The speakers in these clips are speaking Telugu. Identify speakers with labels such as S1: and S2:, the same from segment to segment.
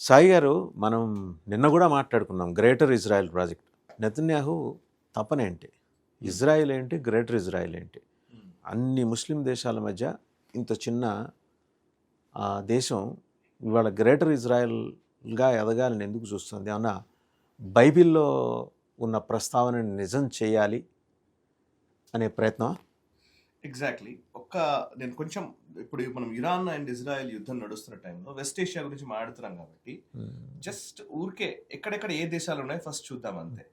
S1: సాయి గారు, మనం నిన్న కూడా మాట్లాడుకున్నాం గ్రేటర్ ఇజ్రాయెల్ ప్రాజెక్ట్. నెతన్యాహు తపనేంటి? ఇజ్రాయెల్ ఏంటి, గ్రేటర్ ఇజ్రాయెల్ ఏంటి? అన్ని ముస్లిం దేశాల మధ్య ఇంత చిన్న దేశం ఇవాళ గ్రేటర్ ఇజ్రాయెల్గా ఎదగాలని ఎందుకు చూస్తుంది? అన్న బైబిల్లో ఉన్న ప్రస్తావనని నిజం చేయాలి అనే ప్రయత్నం.
S2: ఎగ్జాక్ట్లీ. నేను కొంచెం ఇప్పుడు మనం ఇరాన్ అండ్ ఇజ్రాయెల్ యుద్ధం నడుస్తున్న టైంలో వెస్ట్ ఏషియా గురించి మాట్లాడుతున్నాం కాబట్టి జస్ట్ ఊరికే ఎక్కడెక్కడ ఏ దేశాలు ఉన్నాయో ఫస్ట్ చూద్దాం అంతే.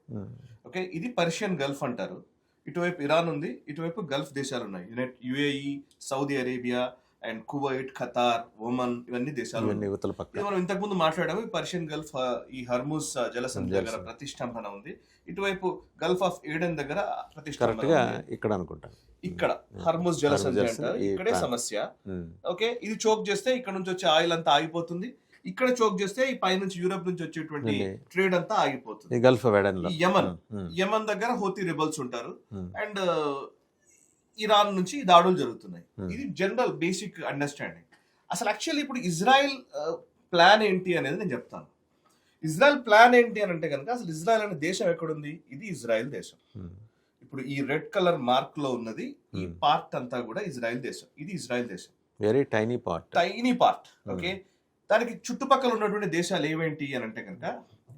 S2: ఓకే, ఇది పర్షియన్ గల్ఫ్ అంటారు. ఇటువైపు ఇరాన్ ఉంది, ఇటువైపు గల్ఫ్ దేశాలు ఉన్నాయి. UAE, Saudi Arabia and Kuwait, Qatar, Oman, ఇవన్నీ దేశాలు. మనం ఇంతకు ముందు మాట్లాడాము. పర్షియన్ గల్ఫ్, ఈ హర్మూజ్ జలసంధి దగ్గర ప్రతిష్టంభన ఉంది. ఇటువైపు గల్ఫ్ ఆఫ్ ఏడెన్ దగ్గర ప్రతిష్టంభన
S1: ఇక్కడ అనుకుంటాను.
S2: ఇక్కడ హర్మూజ్ జలసంధి అంటారు. ఇక్కడే సమస్య. ఓకే, ఇది చోక్ చేస్తే ఇక్కడ నుంచి వచ్చే ఆయిల్ అంతా ఆగిపోతుంది. ఇక్కడ చోక్ చేస్తే ఈ పై నుంచి యూరోప్ నుంచి వచ్చేటువంటి ట్రేడ్ అంతా ఆగిపోతుంది.
S1: గల్ఫ్
S2: యమన్ దగ్గర హోతీ రిబల్స్ ఉంటారు అండ్ ఇరాన్ నుంచి దాడులు జరుగుతున్నాయి. ఇది జనరల్ బేసిక్ అండర్స్టాండింగ్. అసలు యాక్చువల్లీ ఇప్పుడు ఇజ్రాయెల్ ప్లాన్ ఏంటి అనేది నేను చెప్తాను. ఇజ్రాయెల్ ప్లాన్ ఏంటి అని అంటే కనుక, అసలు ఇజ్రాయెల్ అనే దేశం ఎక్కడుంది? ఇది ఇజ్రాయెల్ దేశం. ఇప్పుడు ఈ రెడ్ కలర్ మార్క్ లో ఉన్నది ఈ పార్ట్ అంతా కూడా ఇజ్రాయెల్ దేశం. ఇది ఇజ్రాయెల్ దేశం,
S1: వెరీ టైనీ
S2: పార్ట్. ఓకే, దానికి చుట్టుపక్కల ఉన్నటువంటి దేశాలు ఏవేంటి అని అంటే కనుక,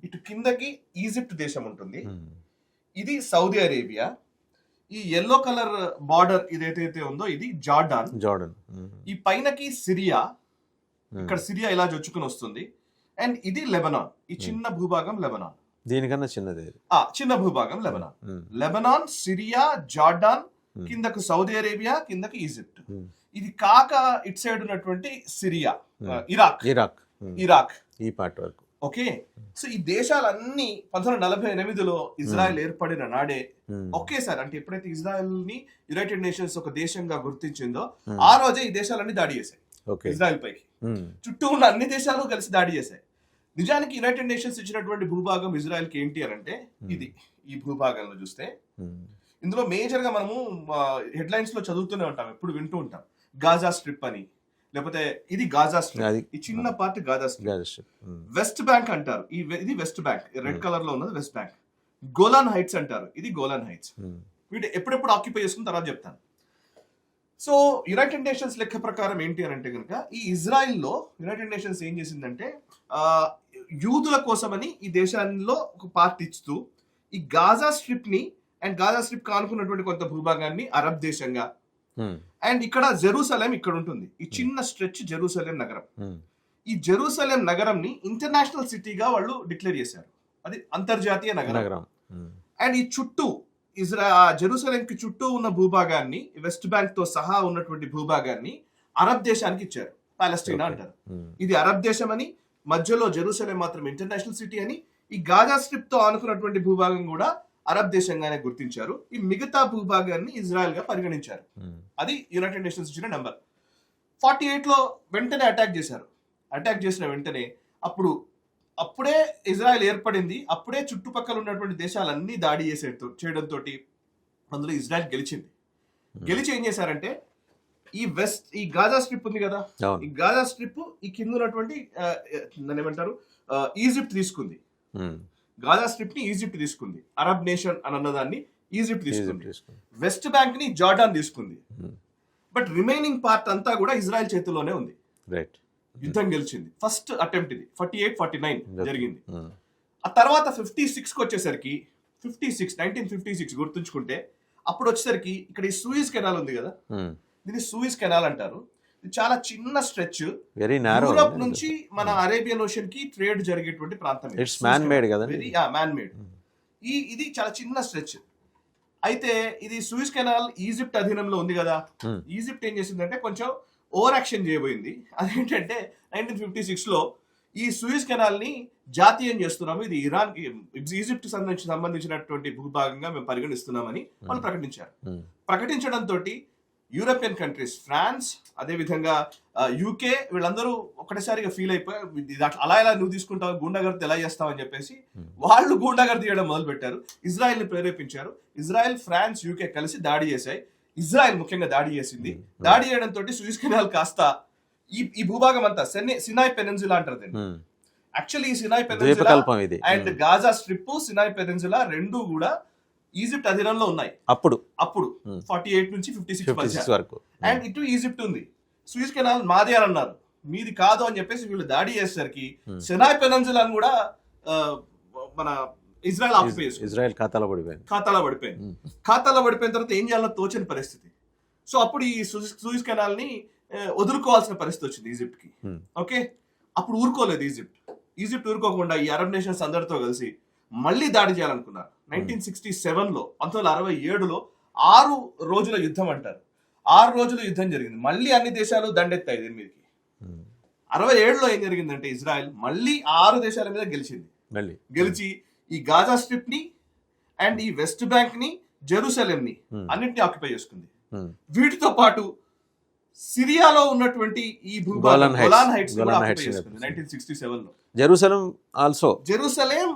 S2: ఇటు కిందకి ఈజిప్ట్ దేశం ఉంటుంది, ఇది సౌదీ అరేబియా, ఈ ఎల్లో కలర్ బార్డర్ ఇదైతే ఉందో ఇది జార్డాన్, ఈ పైనకి సిరియా, ఇక్కడ సిరియా ఇలా జొచ్చుకుని వస్తుంది, అండ్ ఇది లెబనాన్. ఈ చిన్న భూభాగం లెబనాన్,
S1: దీనికన్నా చిన్నది
S2: చిన్న భూభాగం లెబనాన్, సిరియా, జార్డాన్, కిందకు సౌదీ అరేబియా, కిందకి ఈజిప్ట్. ఇది కాక ఇటు సైడ్ ఉన్నటువంటి సిరియా, ఇరాక్ ఈ పార్ట్ వరకు. ఓకే, సో ఈ దేశాలన్నీ 1948లో ఇజ్రాయెల్ ఏర్పడిన నాడే ఒకేసారి, అంటే ఎప్పుడైతే ఇజ్రాయెల్ ని యునైటెడ్ నేషన్స్ ఒక దేశంగా గుర్తించిందో ఆ రోజే ఈ దేశాలన్నీ దాడి చేశాయి ఇజ్రాయెల్ పైకి. చుట్టూ ఉన్న అన్ని దేశాలు కలిసి దాడి చేశాయి. నిజానికి యునైటెడ్ నేషన్స్ ఇచ్చినటువంటి భూభాగం ఇజ్రాయెల్ కి ఏంటి అని అంటే, ఇది ఈ భూభాగంలో చూస్తే ఇందులో మేజర్ గా మనము హెడ్లైన్స్ లో చదువుతూనే ఉంటాం, ఎప్పుడు వింటూ ఉంటాం, గాజా స్ట్రిప్ అని, లేకపోతే ఇది గాజా స్ట్రిప్, ఈ చిన్న part Gaza strip. West bank అంటారు, ఇది వెస్ట్ బ్యాంక్, రెడ్ కలర్ లో ఉన్నది వెస్ట్ బ్యాంక్. గోలాన్ హైట్స్ అంటారు, ఇది గోలాన్ హైట్స్. వీటి ఎప్పుడెప్పుడు ఆక్యుపై చేసుకున్న తర్వాత చెప్తాను. సో యునైటెడ్ నేషన్స్ లెక్క ప్రకారం ఏంటి అని అంటే కనుక, ఈ ఇజ్రాయిల్ లో యునైటెడ్ నేషన్స్ ఏం చేసిందంటే, యూదుల కోసమని ఈ దేశాల్లో ఒక పార్ట్ ఇస్తూ ఈ గాజా స్ట్రిప్ ని అండ్ గాజా స్ట్రిప్ కానుకున్నటువంటి కొంత భూభాగాన్ని అరబ్ దేశంగా, అండ్ ఇక్కడ జెరూసలేం ఇక్కడ ఉంటుంది, ఈ చిన్న స్ట్రెచ్ జెరూసలేం నగరం. ఈ జెరూసలేం నగరం ని ఇంటర్నేషనల్ సిటీగా వాళ్ళు డిక్లేర్ చేశారు, అది అంతర్జాతీయ నగరం. అండ్ ఈ చుట్టూ జెరూసలేం కి చుట్టూ ఉన్న భూభాగాన్ని, వెస్ట్ బ్యాంక్ తో సహా ఉన్నటువంటి భూభాగాన్ని అరబ్ దేశానికి ఇచ్చారు, పాలస్తీనా అంటారు. ఇది అరబ్ దేశం అని, మధ్యలో జెరూసలేం మాత్రం ఇంటర్నేషనల్ సిటీ అని, ఈ గాజా స్ట్రిప్ తో ఆనుకున్నటువంటి భూభాగం కూడా అరబ్ దేశంగానే గుర్తించారు. ఈ మిగతా భూభాగాన్ని ఇజ్రాయెల్ గా పరిగణించారు. అది యునైటెడ్ నేషన్స్ ఇచ్చిన నెంబర్. 48లో వెంటనే అటాక్ చేశారు. అటాక్ చేసిన వెంటనే అప్పుడే ఇజ్రాయెల్ ఏర్పడింది, అప్పుడే చుట్టుపక్కల ఉన్నటువంటి దేశాలన్నీ దాడి చేయడంతో అందులో ఇజ్రాయెల్ గెలిచి ఏం చేశారంటే, ఈ గాజా స్ట్రిప్ ఉంది కదా, ఈ గాజా స్ట్రిప్ ఈ కింద ఉన్నటువంటి దాన్ని ఏమంటారు, ఈజిప్ట్ తీసుకుంది. గాజా స్ట్రిప్ ని ఈజిప్ట్ తీసుకుంది, అరబ్ నేషన్ అని అన్నదాన్ని ఈజిప్ట్ తీసుకుంది. వెస్ట్ బ్యాంక్ ని జార్డాన్ తీసుకుంది. బట్ రిమైనింగ్ పార్ట్ అంతా కూడా ఇజ్రాయెల్ చేతిలోనే ఉంది. యుద్ధం గెలిచింది. ఫస్ట్ అటెంప్ట్ ఇది 48-49 జరిగింది. ఆ తర్వాత 56కి వచ్చేసరికి 1956 గుర్తుంచుకుంటే, అప్పుడు వచ్చేసరికి ఇక్కడ ఈ సూయిజ్ కెనాల్ ఉంది కదా, దీన్ని సూయిజ్ కెనాల్ అంటారు. ఇది చాలా చిన్న స్ట్రెచ్, యూరోప్ నుంచి మన అరేబియన్ ఓషన్ కి ట్రేడ్ జరిగేటువంటి ప్రాంతం. Man made. ఇది చాలా చిన్న స్ట్రెచ్. అయితే ఇది సూయిజ్ కెనాల్ ఈజిప్ట్ అధీనంలో ఉంది కదా, ఈజిప్ట్ ఏం చేసిందంటే కొంచెం ఓవర్ యాక్షన్ చేయబోయింది. అదేంటంటే 1956లో ఈ సూయిజ్ కెనాల్ ని జాతీయం చేస్తున్నాము, ఇది ఇరాన్ ఈజిప్ట్ సంబంధించినటువంటి భూభాగంగా మేము పరిగణిస్తున్నామని వాళ్ళు ప్రకటించారు. ప్రకటించడంతో యూరోపియన్ కంట్రీస్, ఫ్రాన్స్, అదే విధంగా యూకే, వీళ్ళందరూ ఒకటేసారిగా ఫీల్ అయిపోయి, అలా ఎలా నువ్వు తీసుకుంటావు, గూండాగర్ది ఎలా చేస్తావు అని చెప్పేసి వాళ్ళు గూండాగర్ది చేయడం మొదలు పెట్టారు. ఇజ్రాయెల్ ని ప్రేరేపించారు. ఇజ్రాయెల్, ఫ్రాన్స్, యూకే కలిసి దాడి చేశాయి. ఇజ్రాయెల్ ముఖ్యంగా దాడి చేసింది. దాడి చేయడంతో సూయిజ్ కెనాల్ కాస్త ఈ భూభాగం అంతా సినాయ్ పెనిన్సులా అంటారు దీన్ని, యాక్చువల్లీ ఈ సినాయ్ పెనిన్సులా
S1: ద్వీపకల్పం ఇది.
S2: And Gaza strip, Sinai peninsula రెండు కూడా ఈజిప్ట్ అధీనంలో ఉన్నాయి
S1: అప్పుడు
S2: 48 నుంచి 56
S1: వరకు.
S2: అండ్ ఇటు ఈజిప్ట్ ఉంది. సూయిజ్ కెనాల్ మాది అని అన్నారు, మీది కాదు అని చెప్పేసి వీళ్ళు దాడి చేసేసరికి సినాయ్ పెనిన్సులాను కూడా మన ఇజ్రాయెల్ ఆక్యుపై చేసుకుంది.
S1: ఇజ్రాయెల్ ఖాతాలో పడిపోయింది.
S2: ఖాతాలో పడిపోయిన తర్వాత ఏం చేయాలో తోచని పరిస్థితి. సో అప్పుడు ఈ సూయిజ్ కెనాల్ ని వదులుకోవాల్సిన పరిస్థితి వచ్చింది ఈజిప్ట్ కి. ఓకే, అప్పుడు ఊరుకోలేదు ఈజిప్ట్ ఊరుకోకుండా ఈ అరబ్ నేషన్స్ అందరితో కలిసి మళ్ళీ దాడి చేయాలనుకున్నారు. 1967లో 1967లో 6 రోజుల యుద్ధం అంటారు. 6 రోజుల యుద్ధం జరిగింది. మళ్ళీ అన్ని దేశాలు దండెత్తాయి దీని మీదకి. 67లో ఏం జరిగిందంటే ఇజ్రాయెల్ మళ్ళీ 6 దేశాల మీద గెలిచి ఈ గాజా స్ట్రిప్ ని అండ్ ఈ వెస్ట్ బ్యాంక్ ని, జెరూసలేం ని అన్నింటినీ ఆక్యుపై చేసుకుంది. వీటితో పాటు సిరియాలో ఉన్నటువంటి ఈ గోలాన్ హైట్స్ 1967లో. జెరూసలేం,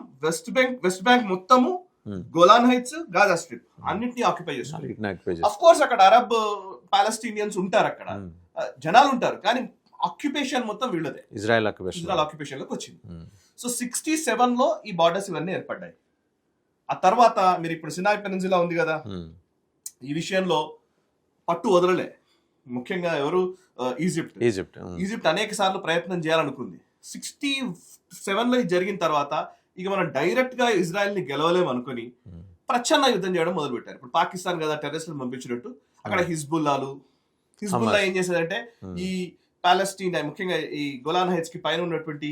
S2: వెస్ట్ బ్యాంక్ మొత్తము, గోలాన్ హైట్స్, గాజా స్ట్రిప్ అన్నింటినీ ఆక్యుపై చేసుకుంది. అఫ్ కోర్స్ అక్కడ అరబ్ పాలస్తీనియన్స్ ఉంటారు, అక్కడ జనాలు ఉంటారు, కానీ ఆక్యుపేషన్ మొత్తం వీళ్ళదే. ఇజ్రాయెల్ ఆక్యుపేషన్ లోకి వచ్చింది. సో 67లో ఈ బార్డర్స్ ఇవన్నీ ఏర్పడ్డాయి. ఆ తర్వాత మీరు ఇప్పుడు సినాయ్ పెనిన్సులా ఉంది కదా, ఈ విషయంలో పట్టు వదలలే. ముఖ్యంగా ఎవరు? ఈజిప్ట్ అనేక సార్లు ప్రయత్నం చేయాలనుకుంది. 67లో ఇది జరిగిన తర్వాత ఇక మనం డైరెక్ట్ గా ఇజ్రాయెల్ ని గెలవలేము అనుకుని ప్రచ్ఛన్న యుద్ధం చేయడం మొదలు పెట్టారు. ఇప్పుడు పాకిస్తాన్ కదా టెర్రరిస్టులు పంపించినట్టు, అక్కడ హిజ్బుల్లా ఏం చేసేదంటే ఈ పాలస్తీన్, ముఖ్యంగా ఈ గోలాన్ హైట్స్ కి పైన ఉన్నటువంటి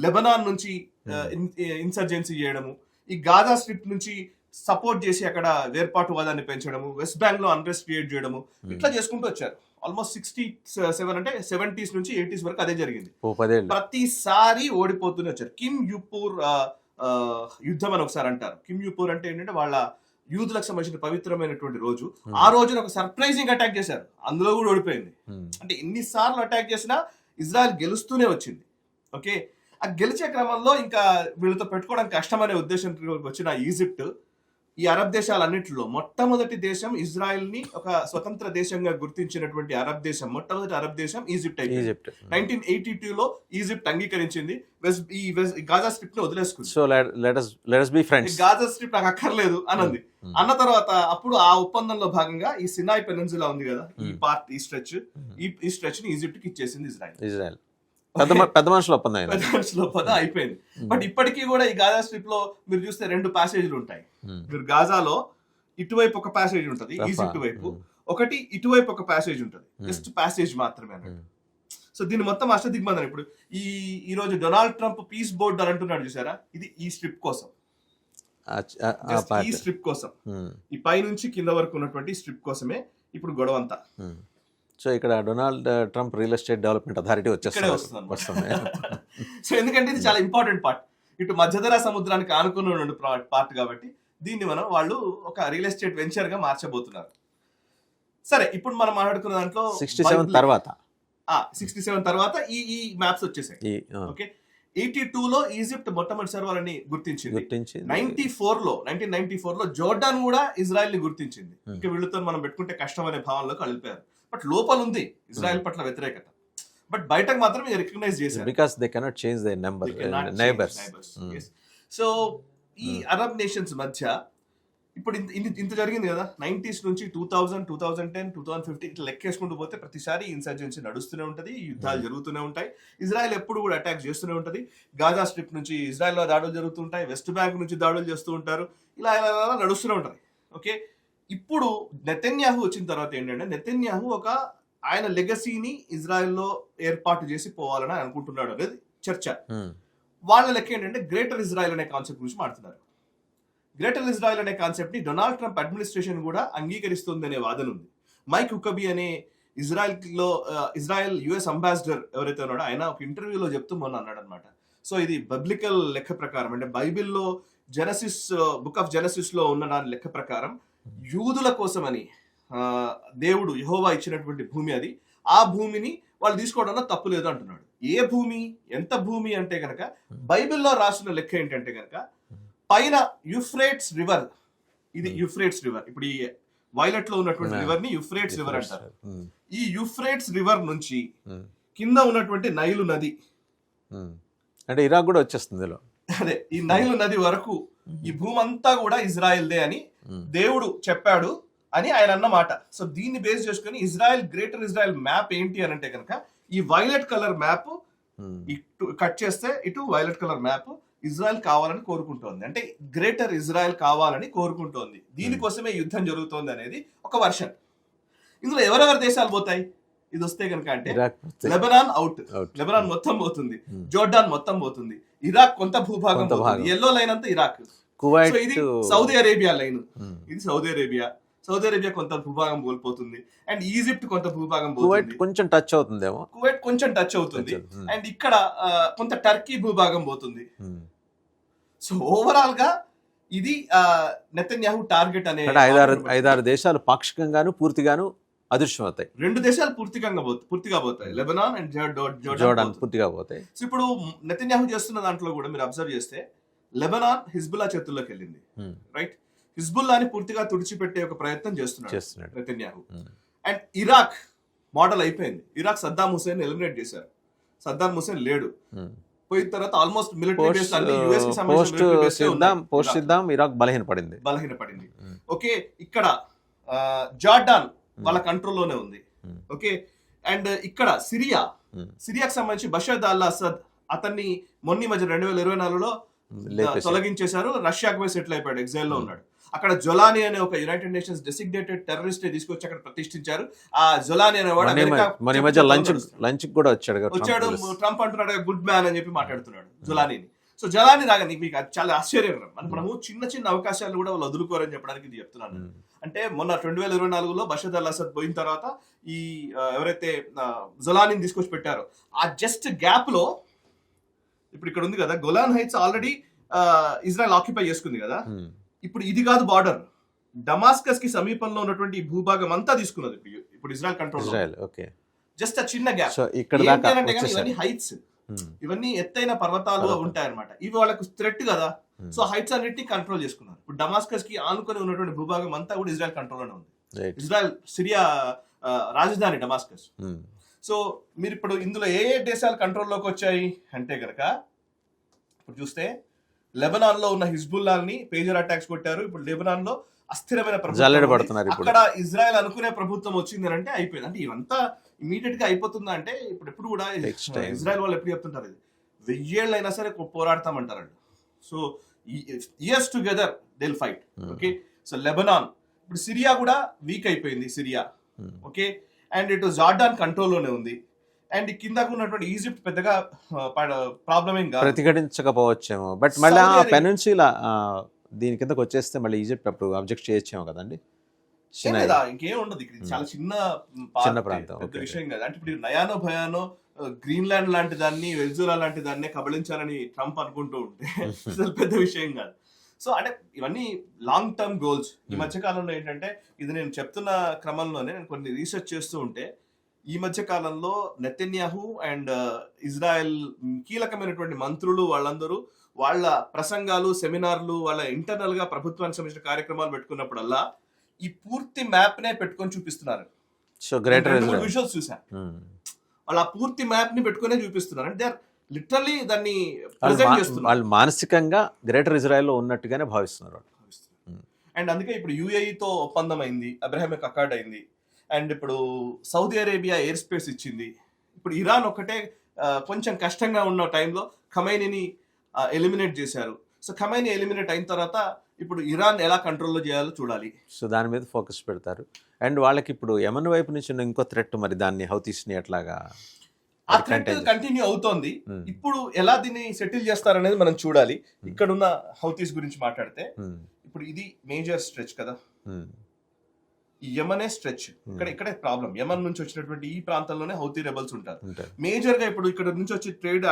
S2: లెబనాన్ నుంచి ఇన్సర్జెన్సీ చేయడము, ఈ గాజా స్ట్రిప్ నుంచి సపోర్ట్ చేసి అక్కడ వేర్పాటువాదాన్ని పెంచడము, వెస్ట్ బ్యాంక్ లో అన్రెస్ట్ క్రియేట్ చేయడము, ఇట్లా చేసుకుంటూ వచ్చారు. ఆల్మోస్ట్ 67 అంటే 70s నుంచి 80s వరకు అదే జరిగింది. ప్రతిసారి ఓడిపోతూనే వచ్చారు. కిమ్ యుపూర్ యుద్ధం అని ఒకసారి అంటారు. కిమ్ యుపూర్ అంటే ఏంటంటే వాళ్ళ యూదులకు సంబంధించిన పవిత్రమైనటువంటి రోజు. ఆ రోజున ఒక సర్ప్రైజింగ్ అటాక్ చేశారు, అందులో కూడా ఓడిపోయింది. అంటే ఎన్నిసార్లు అటాక్ చేసినా ఇజ్రాయెల్ గెలుస్తూనే వచ్చింది. ఓకే, ఆ గెలిచే క్రమంలో ఇంకా వీళ్ళతో పెట్టుకోవడం కష్టం అనే ఉద్దేశంతో వచ్చిన ఈజిప్ట్ ఈ అరబ్ దేశాలన్నింటిలో మొట్టమొదటి దేశం ఇజ్రాయెల్ ని ఒక స్వతంత్ర దేశంగా గుర్తించినటువంటి మొట్టమొదటి అరబ్ దేశం ఈజిప్ట్ అయింది. 1982లో ఈజిప్ట్ అంగీకరించింది, ఈ గాజా స్ట్రిప్ ని వదిలేసుకుంది. So let us be friends, Gaza strip నాకు అక్కర్లేదు అన్నది. అన్న తర్వాత అప్పుడు ఆ ఒప్పందంలో భాగంగా ఈ సినాయ్ పెనిన్సులా ఉంది కదా, ఈ స్ట్రెచ్ ని ఈజిప్ట్ కి ఇచ్చేసింది ఇజ్రాయెల్. పెద్ద మనుషుల ఒప్పందం అయిపోయింది. బట్ ఇప్పటికీ కూడా ఈ గాజా స్ట్రిప్ లో మీరు చూస్తే 2 ప్యాసేజ్లు ఉంటాయి. మీరు గాజాలో ఇటువైపు ఒక ప్యాసేజ్ ఉంటుంది, ఈజిప్ట్ వైపు ఒకటి, ఇటువైపు ఒక ప్యాసేజ్ ఉంటుంది. జస్ట్ ప్యాసేజ్ మాత్రమే అన్నట్టు. సో దీన్ని మొత్తం అష్టదిగ్బంధనం. ఇప్పుడు ఈ రోజు డొనాల్డ్ ట్రంప్ పీస్ బోర్డ్ అని అంటున్నాడు చూసారా, ఇది ఈ స్ట్రిప్ కోసం, ఈ స్ట్రిప్ కోసం, ఈ పై నుంచి కింద వరకు ఉన్నటువంటి స్ట్రిప్ కోసమే ఇప్పుడు గొడవ అంతా.
S1: సో ఇక్కడ Donald Trump real estate development authority వస్తుంది.
S2: సో ఎందుకంటే ఇది చాలా ఇంపార్టెంట్ పార్ట్, ఇటు మధ్యధరా సముద్రానికి ఆనుకున్న పార్ట్ కాబట్టి దీన్ని వాళ్ళు ఒక రియల్ ఎస్టేట్ వెంచర్ గా మార్చబోతున్నారు. సరే, ఇప్పుడు మనం మాట్లాడుకున్న దాంట్లో
S1: 67
S2: తర్వాత ఈ మ్యాప్స్ వచ్చేసాయి. ఓకే, 82లో ఈజిప్ట్ మొట్టమొదటిసారి వాళ్ళని గుర్తించింది. 1994లో జోర్డాన్ కూడా ఇజ్రాయెల్ ని గుర్తించింది. ఇంకా వీళ్ళతో మనం పెట్టుకుంటే కష్టం అనే భావనలోకి వెళ్ళిపోయారు. బట్ లోపల ఉంది ఇజ్రాయెల్ పట్ల వ్యతిరేకత, బట్ బయటకు మాత్రం రికగ్నైజ్ చేశారు.
S1: Because they cannot change their neighbours.
S2: So ఈ అరబ్ నేషన్స్ మధ్య ఇప్పుడు ఇంత జరిగింది కదా, 90s నుంచి 2000, 2010, 2015 ఇట్లా లెక్కేసుకుంటూ పోతే ప్రతిసారి ఇన్సర్జెన్సీ నడుస్తూనే ఉంటది, యుద్ధాలు జరుగుతూనే ఉంటాయి. ఇజ్రాయెల్ ఎప్పుడు కూడా అటాక్ చేస్తూనే ఉంటది. గాజా స్ట్రిప్ నుంచి ఇజ్రాయెల్లో దాడులు జరుగుతుంటాయి, వెస్ట్ బ్యాంక్ నుంచి దాడులు చేస్తూ ఉంటారు, ఇలా నడుస్తూనే ఉంటది. ఓకే, ఇప్పుడు నెతన్యాహు వచ్చిన తర్వాత ఏంటంటే నెతన్యాహు ఆయన లెగసీని ఇజ్రాయెల్లో ఏర్పాటు చేసి పోవాలని అనుకుంటున్నాడు అనేది చర్చ. వాళ్ళ లెక్క ఏంటంటే గ్రేటర్ ఇజ్రాయెల్ అనే కాన్సెప్ట్ గురించి మాట్లాడుతున్నారు. గ్రేటర్ ఇజ్రాయెల్ అనే కాన్సెప్ట్ ని డొనాల్డ్ ట్రంప్ అడ్మినిస్ట్రేషన్ కూడా అంగీకరిస్తుంది అనే వాదన ఉంది. మైక్ హుకబీ అనే ఇజ్రాయెల్ యుఎస్ అంబాసిడర్ ఎవరైతే ఉన్నాడో ఆయన ఒక ఇంటర్వ్యూలో చెప్తూ మొన్న అన్నాడు అనమాట. సో ఇది బైబిలికల్ లెక్క ప్రకారం, అంటే బైబిల్లో బుక్ ఆఫ్ జెనసిస్ లో ఉన్న దాని లెక్క ప్రకారం యూదుల కోసమని దేవుడు యెహోవా ఇచ్చినటువంటి భూమి అది. ఆ భూమిని వాళ్ళు తీసుకోవడంలో తప్పు లేదు అంటున్నాడు. ఏ భూమి, ఎంత భూమి అంటే గనక బైబిల్లో రాసిన లెక్క ఏంటంటే గనక పైన యూఫ్రేట్స్ రివర్, ఇది యూఫ్రేట్స్ రివర్, ఇప్పుడు ఈ వైలెట్ లో ఉన్నటువంటి రివర్ ని యూఫ్రేట్స్ రివర్ అంటారు. ఈ యూఫ్రేట్స్ రివర్ నుంచి కింద ఉన్నటువంటి నైలు నది,
S1: అంటే ఇరాక్ కూడా వచ్చేస్తుంది ఇందులో.
S2: అదే ఈ నైలు నది వరకు ఈ భూమి అంతా కూడా ఇజ్రాయెల్దే అని దేవుడు చెప్పాడు అని ఆయన అన్నమాట. సో దీన్ని బేస్ చేసుకుని ఇజ్రాయెల్, గ్రేటర్ ఇజ్రాయెల్ మ్యాప్ ఏంటి అని అంటే కనుక ఈ వైలెట్ కలర్ మ్యాప్ ఇటు కట్ చేస్తే ఇటు వైలెట్ కలర్ మ్యాప్ ఇజ్రాయెల్ కావాలని కోరుకుంటోంది, అంటే గ్రేటర్ ఇజ్రాయెల్ కావాలని కోరుకుంటోంది. దీనికోసమే యుద్ధం జరుగుతోంది అనేది ఒక వర్షన్. ఇందులో ఎవరెవరి దేశాలు పోతాయి ఇది వస్తే కనుక అంటే లెబనాన్ అవుట్, లెబనాన్ మొత్తం పోతుంది, జోర్డాన్ మొత్తం పోతుంది, ఇరాక్ కొంత భూభాగం పోతుంది, ఎల్లో లైన్ అంతా ఇరాక్, ఇది సౌదీ అరేబియా లైన్, ఇది సౌదీ అరేబియా, సౌదీ అరేబియా కొంత భూభాగం కోల్పోతుంది, అండ్ ఈజిప్ట్ కొంత భూభాగం పోతుంది,
S1: కొంచెం టచ్ అవుతుందేమో,
S2: కువైట్ కొంచెం టచ్ అవుతుంది, అండ్ ఇక్కడ కొంత టర్కీ భూభాగం పోతుంది. సో ఓవరాల్ గా ఇది నెతన్యాహు టార్గెట్ అనే
S1: 5-6 దేశాలు పాక్షికంగాను పూర్తిగాను అదృశ్యం అవుతాయి.
S2: 2 దేశాలు పూర్తిగా పోతాయి, లెబనాన్ అండ్
S1: జోర్డాన్ పూర్తిగా పోతాయి.
S2: సో ఇప్పుడు నెతన్యాహు చేస్తున్న దాంట్లో కూడా మీరు అబ్జర్వ్ చేస్తే లెబనాన్ హిజ్బుల్లా చేతుల్లోకి వెళ్ళింది, రైట్? హిజ్బుల్లాని పూర్తిగా తుడిచిపెట్టే ఒక ప్రయత్నం చేస్తున్నాడు నెతన్యాహు. అండ్ ఇరాక్ మోడల్ అయిపోయింది, ఇరాక్ సద్దాం హుసేన్ ఎలిమినేట్ చేశారు, సద్దాం హుసేన్ లేడు, పోయిన తర్వాత ఆల్మోస్ట్ మిలిటరీ బేస్ అన్ని యుఎస్ కి
S1: సంబంధించిన ఇరాక్ బలహీనపడింది.
S2: ఓకే, ఇక్కడ జార్డాన్ వాళ్ళ కంట్రోల్లోనే ఉంది. ఓకే, అండ్ ఇక్కడ సిరియాకి సంబంధించి బషర్ అల్ అసద్ అతన్ని మొన్న మధ్య 2024లో తొలగించేశారు, రష్యాకి పోయి సెటిల్ అయిపోయాడు, ఎగ్జైల్ లో ఉన్నాడు. అక్కడ జొలానీ అనే ఒక యునైటెడ్ నేషన్స్ డెసిగ్నేటెడ్ టెర్రరిస్ట్ తీసుకొచ్చి అక్కడ ప్రతిష్ఠించారు. ఆ జొలానీ అనేవాడు
S1: లంచ్ కూడా వచ్చాడు,
S2: ట్రంప్ అంటున్నాడు గుడ్ మ్యాన్ అని చెప్పి మాట్లాడుతున్నాడు జొలానీని. సో జొలానీ రాగా మీకు చాలా ఆశ్చర్యకరం, మనము చిన్న చిన్న అవకాశాలు కూడా వాళ్ళు వదులుకోరని చెప్పడానికి ఇది చెప్తున్నాను. అంటే మొన్న 2024లో బషర్ అల్ అసద్ పోయిన తర్వాత ఈ ఎవరైతే జొలానీని తీసుకొచ్చి పెట్టారో ఆ జస్ట్ గ్యాప్ లో ఇప్పుడు ఇక్కడ ఉంది కదా Golan heights already Israel occupy చేసుకుంది కదా, ఇప్పుడు ఇది కాదు బార్డర్, డమాస్కస్ కి సమీపంలో ఉన్నటువంటి భూభాగం అంతా తీసుకున్నది ఇప్పుడు ఇజ్రాయెల్ కంట్రోల్. జస్ట్ ఆ చిన్న గ్యాప్, ఇవన్నీ హైట్స్, ఇవన్నీ ఎత్తైన పర్వతాలు ఉంటాయి అనమాట, ఇవి వాళ్ళకు థ్రెట్ కదా. సో హైట్స్ అన్నిటిని కంట్రోల్ చేసుకున్నారు. ఇప్పుడు డమాస్కస్ కి ఆనుకొని ఉన్నటువంటి భూభాగం అంతా కూడా ఇజ్రాయెల్ కంట్రోల్ లోనే ఉంది. ఇజ్రాయెల్ సిరియా రాజధాని డమాస్కస్. సో మీరు ఇప్పుడు ఇందులో ఏ దేశాలు కంట్రోల్లోకి వచ్చాయి అంటే గనక ఇప్పుడు చూస్తే లెబనాన్ లో ఉన్న హిజ్బుల్లాని పేజర్ అటాక్స్ కొట్టారు. ఇప్పుడు లెబనాన్ లో అస్థిరమైన ప్రభుత్వం, అక్కడ ఇజ్రాయెల్ అనుకునే ప్రభుత్వం వచ్చింది అంటే అయిపోయింది. అంటే ఇవంతా ఇమీడియట్ గా అయిపోతుందా అంటే ఇప్పుడు కూడా ఇజ్రాయెల్ వాళ్ళు ఎప్పుడు చెప్తుంటారు ఇది 1000 ఏళ్ళు అయినా సరే పోరాడతామంటారండి. So years together they will fight. Okay, so Lebanon, ఇప్పుడు సిరియా కూడా వీక్ అయిపోయింది సిరియా. ఓకే, అండ్ ఇటు జార్డాన్ కంట్రోల్లోనే ఉంది, అండ్ కిందకు ఉన్నటువంటి ఈజిప్ట్ పెద్దగా ప్రాబ్లం ఏం కాదు,
S1: ప్రతిఘటించకపోవచ్చేమో. బట్ మళ్ళీ ఆ పెనిన్సులా దీని కిందకు వచ్చేస్తే మళ్ళీ ఈజిప్ట్ అప్పుడు అబ్జెక్ట్ చేయొచ్చేమో కదండి.
S2: ఇంకేం ఉండదు, చాలా చిన్న ప్రాంతం, పెద్ద విషయం కదా. అంటే ఇప్పుడు నయానో భయానో గ్రీన్లాండ్ లాంటి దాన్ని, వెనిజులా లాంటి దాన్ని కబళించాలని ట్రంప్ అనుకుంటూ ఉంటే అసలు పెద్ద విషయం కాదు. సో అంటే ఇవన్నీ లాంగ్ టర్మ్ గోల్స్. ఈ మధ్య కాలంలో ఏంటంటే ఇది నేను చెప్తున్న క్రమంలోనే నేను కొన్ని రీసెర్చ్ చేస్తూ ఉంటే ఈ మధ్య కాలంలో నెతన్యాహు అండ్ ఇజ్రాయెల్ కీలకమైనటువంటి మంత్రులు వాళ్ళందరూ వాళ్ళ ప్రసంగాలు, సెమినార్లు, వాళ్ళ ఇంటర్నల్ గా ప్రభుత్వానికి సంబంధించిన కార్యక్రమాలు పెట్టుకున్నప్పుడల్లా ఈ పూర్తి మ్యాప్ నే పెట్టుకొని చూపిస్తున్నారు. విజువల్స్ చూసా, వాళ్ళు ఆ పూర్తి మ్యాప్ ని పెట్టుకునే చూపిస్తున్నారు. అంటే లిటరల్లీ దాన్ని
S1: వాళ్ళు మానసికంగా గ్రేటర్ ఇజ్రాయెల్ లో ఉన్నట్టుగానే భావిస్తున్నారు.
S2: అండ్ అందుకే ఇప్పుడు యుఏఈతో ఒప్పందం అయింది, అబ్రహామిక్ అకార్డ్ అయింది, అండ్ ఇప్పుడు సౌదీ అరేబియా ఎయిర్ స్పేస్ ఇచ్చింది. ఇప్పుడు ఇరాన్ ఒకటే కొంచెం కష్టంగా ఉన్న టైంలో ఖమైనీని ఎలిమినేట్ చేశారు. సో ఖమైనీ ఎలిమినేట్ అయిన తర్వాత ఇప్పుడు ఇరాన్ ఎలా కంట్రోల్లో చేయాలో చూడాలి.
S1: సో దాని మీద ఫోకస్ పెడతారు. అండ్ వాళ్ళకి ఇప్పుడు యమన్ వైపు నుంచి ఇంకో థ్రెట్, మరి దాన్ని హౌతీస్ని ఎట్లాగా
S2: ఆ థ్రెట్ కంటిన్యూ అవుతోంది. ఇప్పుడు ఎలా దీన్ని సెటిల్ చేస్తారనేది మనం చూడాలి. ఇక్కడ ఉన్న హౌతీస్ గురించి మాట్లాడితే ఇప్పుడు ఇది మేజర్ స్ట్రెచ్ కదా, ఈ యమనే స్ట్రెచ్. ఇక్కడే ప్రాబ్లం, యమన్ నుంచి వచ్చినటువంటి ఈ ప్రాంతంలోనే హౌతీ రెబల్స్ ఉంటారు మేజర్ గా. ఇప్పుడు ఇక్కడ నుంచి వచ్చి ట్రేడ్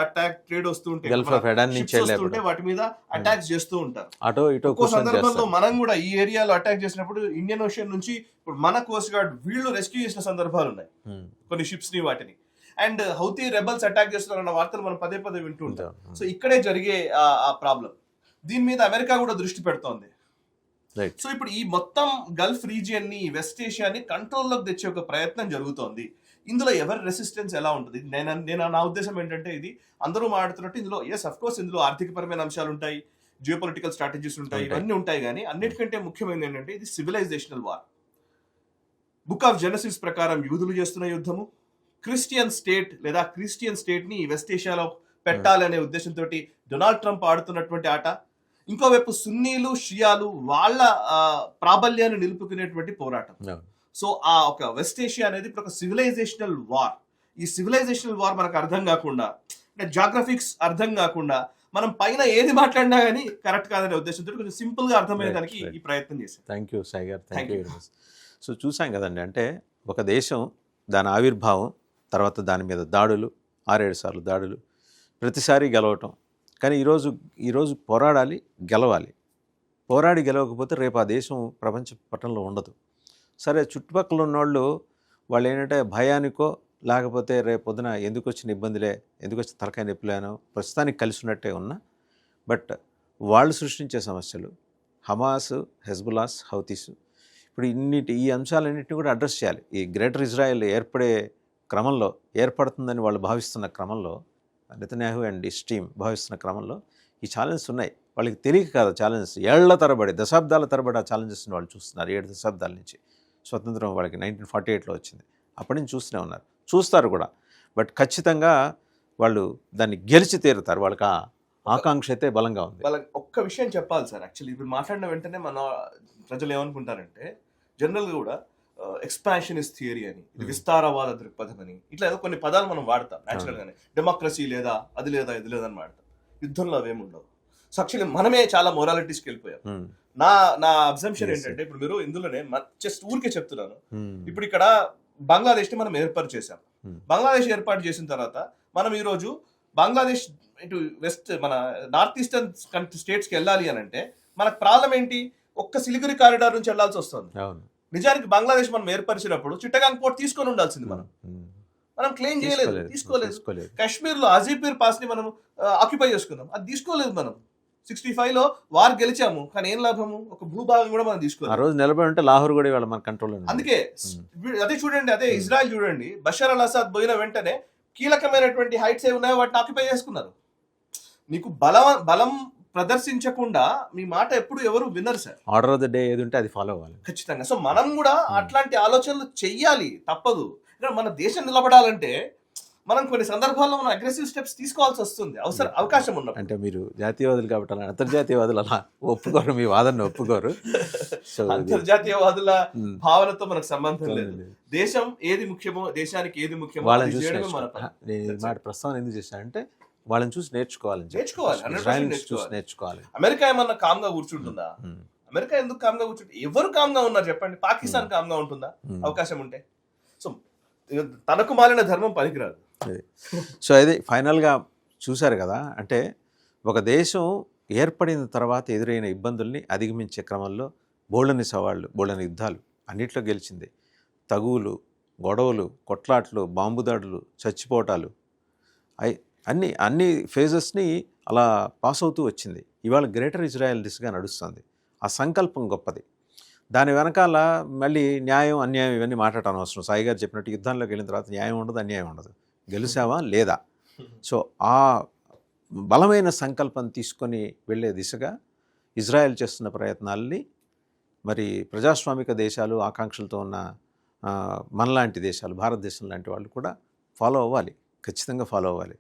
S2: వస్తూ ఉంటే వాటి మీద అటాక్స్ చేస్తూ ఉంటారు. ఒక్కో సందర్భంలో మనం కూడా ఈ ఏరియాలో అటాక్ చేసినప్పుడు ఇండియన్ ఓషన్ నుంచి ఇప్పుడు మన కోస్ట్ గార్డ్ వీళ్ళు రెస్క్యూ చేసిన సందర్భాలు ఉన్నాయి, కొన్ని షిప్స్ ని వాటిని. అండ్ హౌతీ రెబల్స్ అటాక్ చేస్తున్నారన్న వార్తలు మనం పదే వింటూ ఉంటాం. సో ఇక్కడే జరిగే ఆ ప్రాబ్లం, దీని మీద అమెరికా కూడా దృష్టి పెడుతోంది.
S1: Right.
S2: సో ఇప్పుడు ఈ మొత్తం గల్ఫ్ రీజియన్ ని, వెస్ట్ ఏషియాని కంట్రోల్లోకి తెచ్చే ఒక ప్రయత్నం జరుగుతోంది. ఇందులో ఎవరి రెసిస్టెన్స్ ఎలా ఉంటుంది? నేను నా ఉద్దేశం ఏంటంటే, ఇది అందరూ మాట్లాడుతున్నట్టు ఇందులో అఫ్ కోర్స్ ఇందులో ఆర్థికపరమైన అంశాలు ఉంటాయి, జియో పొలిటికల్ స్ట్రాటజీస్ ఉంటాయి, ఇవన్నీ ఉంటాయి. కానీ అన్నిటికంటే ముఖ్యమైనది ఏంటంటే ఇది civilisational war. Book of Genesis ప్రకారం యూదులు చేస్తున్న యుద్ధము, క్రిస్టియన్ స్టేట్ లేదా క్రిస్టియన్ స్టేట్ ని వెస్ట్ ఏషియాలో పెట్టాలి అనే ఉద్దేశంతో డొనాల్డ్ ట్రంప్ ఆడుతున్నటువంటి ఆట. ఇంకోవైపు సున్నీలు షియాలు వాళ్ళ ప్రాబల్యాన్ని నిలుపుకునేటువంటి పోరాటం. సో ఆ ఒక వెస్ట్ ఏషియా అనేది ఇప్పుడు ఒక సివిలైజేషనల్ వార్. ఈ సివిలైజేషనల్ వార్ మనకు అర్థం కాకుండా, అంటే జాగ్రఫిక్స్ అర్థం కాకుండా, మనం పైన ఏది మాట్లాడినా కానీ కరెక్ట్ కాదనే ఉద్దేశంతో కొంచెం సింపుల్ గా అర్థమయ్యేదానికి ఈ ప్రయత్నం చేశాం.
S1: థ్యాంక్ యూ సాయి గారు, thank you very much. So చూసాం కదండి, అంటే ఒక దేశం దాని ఆవిర్భావం తర్వాత దాని మీద దాడులు, 6-7 సార్లు దాడులు, ప్రతిసారి గెలవటం. కానీ ఈరోజు పోరాడాలి, గెలవాలి. పోరాడి గెలవకపోతే రేపు ఆ దేశం ప్రపంచ పట్టణంలో ఉండదు. సరే, చుట్టుపక్కల ఉన్నోళ్ళు వాళ్ళు ఏంటంటే భయానికో లేకపోతే రేపు పొద్దున ఎందుకు వచ్చిన ఇబ్బందులే, ఎందుకు వచ్చిన తలకాయ నొప్పిలేనో ప్రస్తుతానికి కలిసి ఉన్నట్టే ఉన్నా, బట్ వాళ్ళు సృష్టించే సమస్యలు, హమాస్, హెజ్బుల్లాస్, హౌతీస్, ఇప్పుడు ఈ అంశాలన్నింటినీ కూడా అడ్రస్ చేయాలి. ఈ గ్రేటర్ ఇజ్రాయెల్ ఏర్పడుతుందని వాళ్ళు భావిస్తున్న క్రమంలో, నెతన్యాహు అండ్ ఇస్ టీమ్ భావిస్తున్న క్రమంలో ఈ ఛాలెంజెస్ ఉన్నాయి. వాళ్ళకి తెలియక కాదు ఛాలెంజెస్, ఏళ్ల తరబడి, దశాబ్దాల తరబడి ఆ ఛాలెంజెస్ని వాళ్ళు చూస్తున్నారు. 7 దశాబ్దాల నుంచి. స్వతంత్రం వాళ్ళకి 1948లో వచ్చింది. అప్పటి నుంచి చూస్తూనే ఉన్నారు, చూస్తారు కూడా. బట్ ఖచ్చితంగా వాళ్ళు దాన్ని గెలిచి తీరుతారు. వాళ్ళకి ఆ ఆకాంక్ష అయితే బలంగా ఉంది.
S2: వాళ్ళకి ఒక్క విషయం చెప్పాలి సార్. యాక్చువల్లీ ఇప్పుడు మాట్లాడిన వెంటనే మన ప్రజలు ఏమనుకుంటారంటే, జనరల్గా కూడా ఎక్స్పాన్షనిస్ట్ థియరీ అని, ఇది విస్తారవాద దృక్పథం అని, ఇట్లా ఏదో కొన్ని పదాలు మనం వాడతాం న్యాచురల్గానే. డెమోక్రసీ లేదా, అది లేదా, ఇది లేదని వాడతాం. యుద్ధంలో అవేముండవు. సో యాక్చువల్లీ మనమే చాలా మొరాలిటీస్కి వెళ్ళిపోయాం. నా అబ్జంప్షన్ ఏంటంటే, ఇప్పుడు మీరు ఇందులోనే జస్ట్ ఊరికే చెప్తున్నాను, ఇప్పుడు ఇక్కడ బంగ్లాదేశ్ ని మనం ఏర్పాటు చేశాం. బంగ్లాదేశ్ ఏర్పాటు చేసిన తర్వాత మనం ఈరోజు బంగ్లాదేశ్ ఇటు వెస్ట్ మన నార్త్ ఈస్టర్న్ స్టేట్స్కి వెళ్ళాలి అని అంటే మనకు ప్రాబ్లం ఏంటి? ఒక్క సిలిగురి కారిడార్ నుంచి వెళ్లాల్సి వస్తుంది. నిజానికి బంగ్లాదేశ్ మనం ఏర్పరిచినప్పుడు చిట్టగాంగ్ పోర్ట్ తీసుకొని ఉండాల్సింది. మనం క్లెయిమ్ చేయలేదు, తీసుకోలేదు. కాశ్మీర్ లో అజీపీర్ పాస్ ని మనం ఆక్యుపై చేసుకున్నాం, అది తీసుకోలేదు. మనం 65లో వార్ గెలిచాము, కానీ ఏం లాభము? ఒక భూభాగం కూడా మనం తీసుకోవాలి.
S1: ఆ రోజు నిలబడి ఉంటే లాహోర్ కూడా ఇవాళ మన కంట్రోల్.
S2: అందుకే అదే చూడండి, అదే ఇజ్రాయెల్ చూడండి, బషర్ అల్ అసాద్ పోయిన వెంటనే కీలకమైనటువంటి హైట్స్ ఏమి ఉన్నాయో వాటిని ఆక్యుపై చేసుకున్నారు. నీకు బలం ప్రదర్శించకుండా మీ మాట ఎప్పుడు ఎవరు వినరు sir.
S1: Order of the day ఏది ఉంటే అది ఫాలో అవ్వాలి
S2: ఖచ్చితంగా. సో మనం కూడా అట్లాంటి ఆలోచనలు చెయ్యాలి, తప్పదు. మన దేశం నిలబడాలంటే మనం కొన్ని సందర్భాల్లో మనం అగ్రెసివ్ స్టెప్స్ తీసుకోవాల్సి వస్తుంది, అవకాశం ఉన్నప్పుడు.
S1: అంటే మీరు జాతీయవాదులు కాబట్టి అలా, అంతర్జాతీయవాదులు అలా ఒప్పుకోరు, మీ వాదన ఒప్పుకోరు. సో
S2: అంతర్జాతీయవాదుల భావనతో మనకు సంబంధం లేదు. దేశం ఏది ముఖ్యమో, దేశానికి ఏది ముఖ్యమో
S1: వాళ్ళని చూసి మాట ప్రస్తావన ఎందుకు చేశానంటే వాళ్ళని చూసి నేర్చుకోవాలి.
S2: అమెరికా ఏమన్నా కామ్ గా కూర్చుంటుందా? అమెరికా ఎందుకు కామ్ గా కూర్చుంటుంది? ఎవరు కామ్ గా ఉన్నారు చెప్పండి? పాకిస్తాన్ కామ్ గా ఉంటుందా అవకాశం ఉంటే? సో తనకు మాలిన ధర్మం పనికిరాదు.
S1: సో అది ఫైనల్గా చూశారు కదా, అంటే ఒక దేశం ఏర్పడిన తర్వాత ఎదురైన ఇబ్బందుల్ని అధిగమించే క్రమంలో బోళ్ళని సవాళ్ళు, బోళ్ళని యుద్ధాలు అన్నిట్లో గెలిచింది. తగువులు, గొడవలు, కొట్లాట్లు, బాంబు దాడులు, చచ్చిపోవటాలు, అన్ని ఫేజెస్ని అలా పాస్ అవుతూ వచ్చింది. ఇవాళ గ్రేటర్ ఇజ్రాయెల్ దిశగా నడుస్తుంది. ఆ సంకల్పం గొప్పది. దాని వెనకాల మళ్ళీ న్యాయం, అన్యాయం ఇవన్నీ మాట్లాడటం అవసరం. సాయి గారు చెప్పినట్టు యుద్ధంలోకి వెళ్ళిన తర్వాత న్యాయం ఉండదు, అన్యాయం ఉండదు. గెలిచావా లేదా? సో ఆ బలమైన సంకల్పం తీసుకొని వెళ్ళే దిశగా ఇజ్రాయెల్ చేస్తున్న ప్రయత్నాలని మరి ప్రజాస్వామిక దేశాలు, ఆకాంక్షలతో ఉన్న మనలాంటి దేశాలు, భారతదేశం లాంటి వాళ్ళు కూడా ఫాలో అవ్వాలి, ఖచ్చితంగా ఫాలో అవ్వాలి.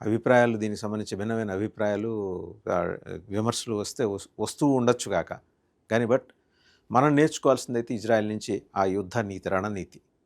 S1: అభిప్రాయాలు, దీనికి సంబంధించి భిన్నమైన అభిప్రాయాలు, విమర్శలు వస్తూ ఉండొచ్చు కాక, కానీ బట్ మనం నేర్చుకోవాల్సిందైతే ఇజ్రాయెల్ నుంచి ఆ యుద్ధ నీతి, రణనీతి.